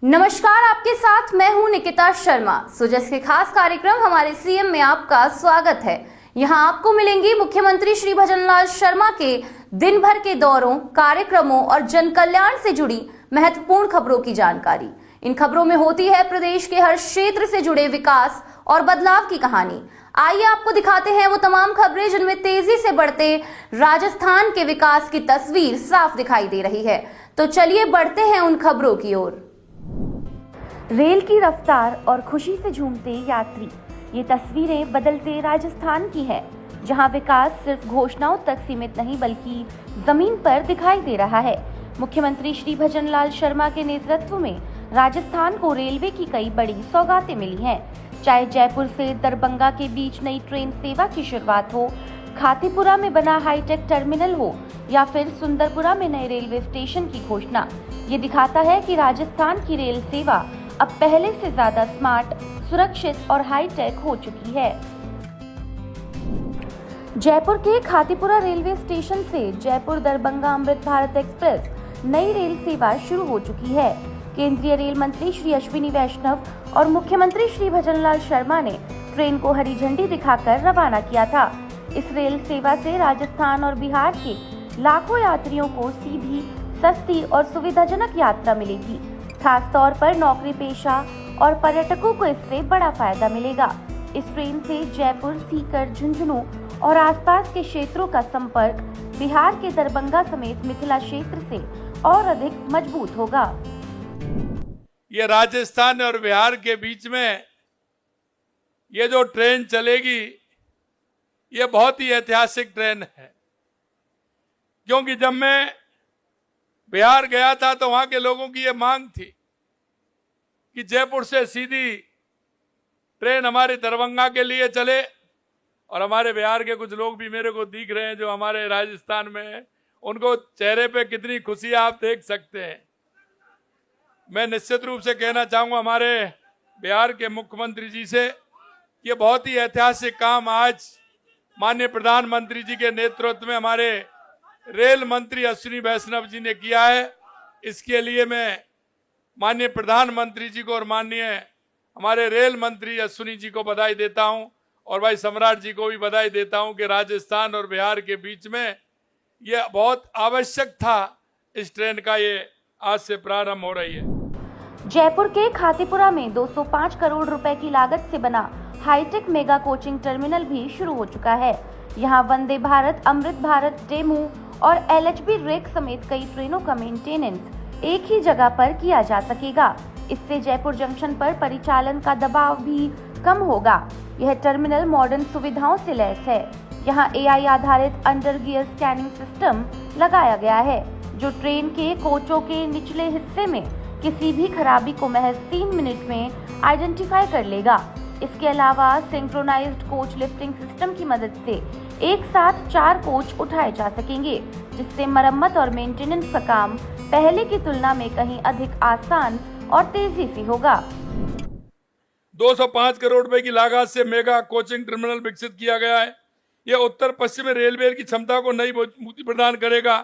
नमस्कार, आपके साथ मैं हूं निकिता शर्मा। सुजस के खास कार्यक्रम हमारे सीएम में आपका स्वागत है। यहां आपको मिलेंगी मुख्यमंत्री श्री भजनलाल शर्मा के दिन भर के दौरों, कार्यक्रमों और जन कल्याण से जुड़ी महत्वपूर्ण खबरों की जानकारी। इन खबरों में होती है प्रदेश के हर क्षेत्र से जुड़े विकास और बदलाव की कहानी। आइए आपको दिखाते हैं वो तमाम खबरें जिनमें तेजी से बढ़ते राजस्थान के विकास की तस्वीर साफ दिखाई दे रही है। तो चलिए बढ़ते हैं उन खबरों की ओर। रेल की रफ्तार और खुशी से झूमते यात्री, ये तस्वीरें बदलते राजस्थान की है, जहां विकास सिर्फ घोषणाओं तक सीमित नहीं बल्कि जमीन पर दिखाई दे रहा है। मुख्यमंत्री श्री भजनलाल शर्मा के नेतृत्व में राजस्थान को रेलवे की कई बड़ी सौगातें मिली हैं। चाहे जयपुर से दरभंगा के बीच नई ट्रेन सेवा की शुरुआत हो, खातीपुरा में बना हाईटेक टर्मिनल हो या फिर सुंदरपुरा में नए रेलवे स्टेशन की घोषणा, ये दिखाता है कि राजस्थान की रेल सेवा अब पहले से ज्यादा स्मार्ट, सुरक्षित और हाईटेक हो चुकी है। जयपुर के खातीपुरा रेलवे स्टेशन से जयपुर दरभंगा अमृत भारत एक्सप्रेस नई रेल सेवा शुरू हो चुकी है। केंद्रीय रेल मंत्री श्री अश्विनी वैष्णव और मुख्यमंत्री श्री भजनलाल शर्मा ने ट्रेन को हरी झंडी दिखाकर रवाना किया था। इस रेल सेवा से राजस्थान और बिहार के लाखों यात्रियों को सीधी, सस्ती और सुविधाजनक यात्रा मिलेगी। खास तौर पर नौकरी पेशा और पर्यटकों को इससे बड़ा फायदा मिलेगा। इस ट्रेन से जयपुर, सीकर, झुंझुनू और आसपास के क्षेत्रों का संपर्क बिहार के दरभंगा समेत मिथिला क्षेत्र से और अधिक मजबूत होगा। ये राजस्थान और बिहार के बीच में ये जो ट्रेन चलेगी, ये बहुत ही ऐतिहासिक ट्रेन है, क्योंकि जब मैं बिहार गया था तो वहां के लोगों की ये मांग थी कि जयपुर से सीधी ट्रेन हमारे दरभंगा के लिए चले। और हमारे बिहार के कुछ लोग भी मेरे को दिख रहे हैं जो हमारे राजस्थान में हैं, उनको चेहरे पे कितनी खुशी आप देख सकते हैं। मैं निश्चित रूप से कहना चाहूंगा हमारे बिहार के मुख्यमंत्री जी से, ये बहुत ही ऐतिहासिक काम आज माननीय प्रधानमंत्री जी के नेतृत्व में हमारे रेल मंत्री अश्विनी वैष्णव जी ने किया है। इसके लिए मैं माननीय प्रधानमंत्री जी को और माननीय हमारे रेल मंत्री अश्विनी जी को बधाई देता हूं, और भाई सम्राट जी को भी बधाई देता हूं कि राजस्थान और बिहार के बीच में ये बहुत आवश्यक था। इस ट्रेन का ये आज से प्रारंभ हो रही है। जयपुर के खातीपुरा में 205 करोड़ रुपए की लागत से बना हाईटेक मेगा कोचिंग टर्मिनल भी शुरू हो चुका है। यहाँ वंदे भारत, अमृत भारत, डेमू और एलएचबी रेक समेत कई ट्रेनों का मेंटेनेंस एक ही जगह पर किया जा सकेगा। इससे जयपुर जंक्शन पर परिचालन का दबाव भी कम होगा। यह टर्मिनल मॉडर्न सुविधाओं से लैस है। यहाँ एआई आधारित अंडर गियर स्कैनिंग सिस्टम लगाया गया है, जो ट्रेन के कोचों के निचले हिस्से में किसी भी खराबी को महज 3 मिनट में आइडेंटिफाई कर लेगा। इसके अलावा सिंक्रोनाइज्ड कोच लिफ्टिंग सिस्टम की मदद से एक साथ 4 कोच उठाए जा सकेंगे, जिससे मरम्मत और मेंटेनेंस का काम पहले की तुलना में कहीं अधिक आसान और तेजी से होगा। 205 करोड़ रुपए की लागत से मेगा कोचिंग टर्मिनल विकसित किया गया है। यह उत्तर पश्चिम रेलवे की क्षमता को नई मजबूती प्रदान करेगा।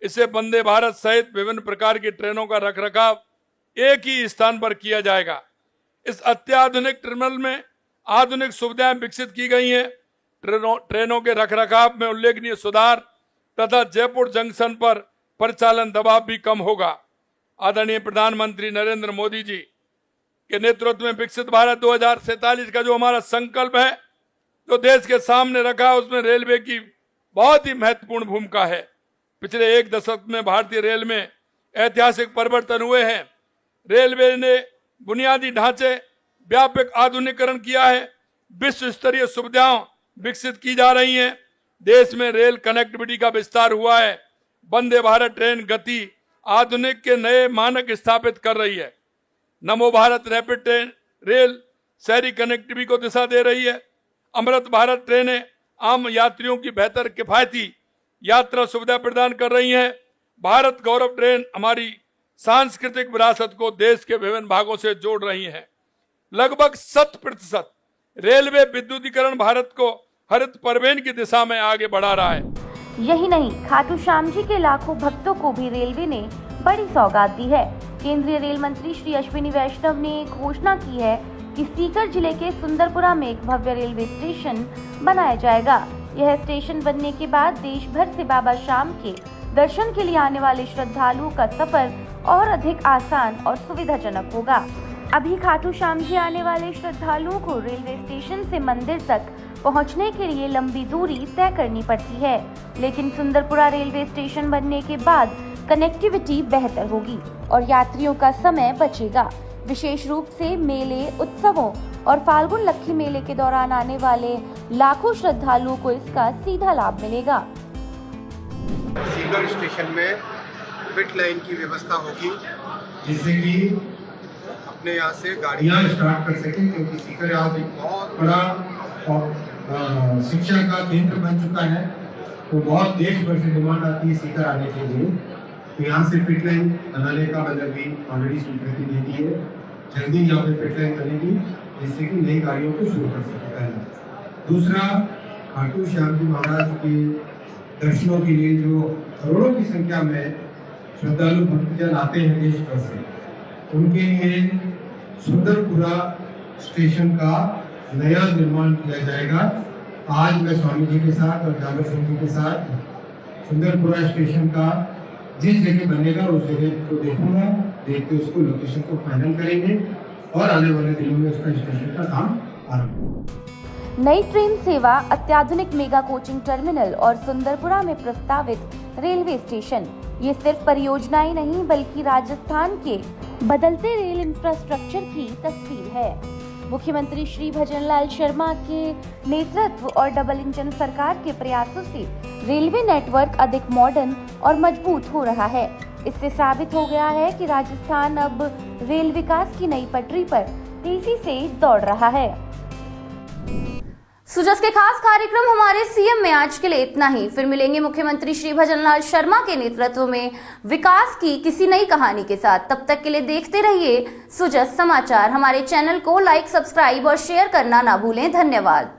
इससे वंदे भारत सहित विभिन्न प्रकार की ट्रेनों का रखरखाव एक ही स्थान पर किया जाएगा। इस अत्याधुनिक टर्मिनल में आधुनिक सुविधाएं विकसित की गई हैं। ट्रेनों के रखरखाव में उल्लेखनीय सुधार तथा जयपुर जंक्शन पर परिचालन दबाव भी कम होगा। आदरणीय प्रधानमंत्री नरेंद्र मोदी जी के नेतृत्व में विकसित भारत 2047 का जो हमारा संकल्प है, जो देश के सामने रखा है, उसमें रेलवे की बहुत ही महत्वपूर्ण भूमिका है। पिछले 1 दशक में भारतीय रेल में ऐतिहासिक परिवर्तन हुए हैं। रेलवे ने बुनियादी ढांचे व्यापक आधुनिकीकरण किया है। विश्व स्तरीय सुविधाएं विकसित की जा रही हैं। देश में रेल कनेक्टिविटी का विस्तार हुआ है। वंदे भारत ट्रेन गति आधुनिक के नए मानक स्थापित कर रही है। नमो भारत रैपिड ट्रेन रेल शहरी कनेक्टिविटी को दिशा दे रही है। अमृत भारत ट्रेनें आम यात्रियों की बेहतर किफायती यात्रा सुविधा प्रदान कर रही हैं। भारत गौरव ट्रेन हमारी सांस्कृतिक विरासत को देश के विभिन्न भागों से जोड़ रही है। लगभग 100% रेलवे विद्युतीकरण भारत को हरित परवेन की दिशा में आगे बढ़ा रहा है। यही नहीं, खाटू श्याम जी के लाखों भक्तों को भी रेलवे ने बड़ी सौगात दी है। केंद्रीय रेल मंत्री श्री अश्विनी वैष्णव ने घोषणा की है कि सीकर जिले के सुंदरपुरा में एक भव्य रेलवे स्टेशन बनाया जाएगा। यह स्टेशन बनने के बाद देश भर से बाबा श्याम के दर्शन के लिए आने वाले श्रद्धालुओं का सफर और अधिक आसान और सुविधाजनक होगा। अभी खाटू श्याम जी आने वाले श्रद्धालुओं को रेलवे स्टेशन से मंदिर तक पहुंचने के लिए लंबी दूरी तय करनी पड़ती है, लेकिन सुंदरपुरा रेलवे स्टेशन बनने के बाद कनेक्टिविटी बेहतर होगी और यात्रियों का समय बचेगा। विशेष रूप से मेले, उत्सवों और फाल्गुन लक्की मेले के दौरान आने वाले लाखों श्रद्धालुओं को इसका सीधा लाभ मिलेगा। सीकर स्टेशन में पिट लाइन की व्यवस्था होगी, जिससे कि अपने यहाँ से गाड़ियाँ स्टार्ट कर सकें, क्योंकि सीकर आज एक बहुत बड़ा और शिक्षा का केंद्र बन चुका है। तो बहुत देश भर से डिमांड आती है सीकर आने के लिए। तो यहाँ से पिट लाइन बनाने का मतलब भी ऑलरेडी स्वीकृति दे दी है। जल्दी यहाँ पे पिट लाइन बनेगी, जिससे कि नई गाड़ियों को शुरू कर सके। पहला। दूसरा, खाटू श्याम जी महाराज के दर्शनों के लिए जो करोड़ों की संख्या में श्रद्धालु भक्तजन आते हैं देश भर से, उनके लिए सुंदरपुरा स्टेशन का नया निर्माण किया जाएगा। आज मैं स्वामी जी के साथ और जागर सिंह जी के साथ सुंदरपुरा स्टेशन का जिस जगह बनेगा उस जगह को देखूंगा, देख के उसको लोकेशन को फाइनल करेंगे और आने वाले दिनों में उसका स्टेशन का काम आरंभ होगा। नई ट्रेन सेवा, अत्याधुनिक मेगा कोचिंग टर्मिनल और सुंदरपुरा में प्रस्तावित रेलवे स्टेशन, ये सिर्फ परियोजनाएं नहीं बल्कि राजस्थान के बदलते रेल इंफ्रास्ट्रक्चर की तस्वीर है। मुख्यमंत्री श्री भजनलाल शर्मा के नेतृत्व और डबल इंजन सरकार के प्रयासों से रेलवे नेटवर्क अधिक मॉडर्न और मजबूत हो रहा है। इससे साबित हो गया है कि राजस्थान अब रेल विकास की नई पटरी पर तेजी से दौड़ रहा है। सुजस के खास कार्यक्रम हमारे सीएम में आज के लिए इतना ही। फिर मिलेंगे मुख्यमंत्री श्री भजनलाल शर्मा के नेतृत्व में विकास की किसी नई कहानी के साथ। तब तक के लिए देखते रहिए सुजस समाचार। हमारे चैनल को लाइक, सब्सक्राइब और शेयर करना ना भूलें। धन्यवाद।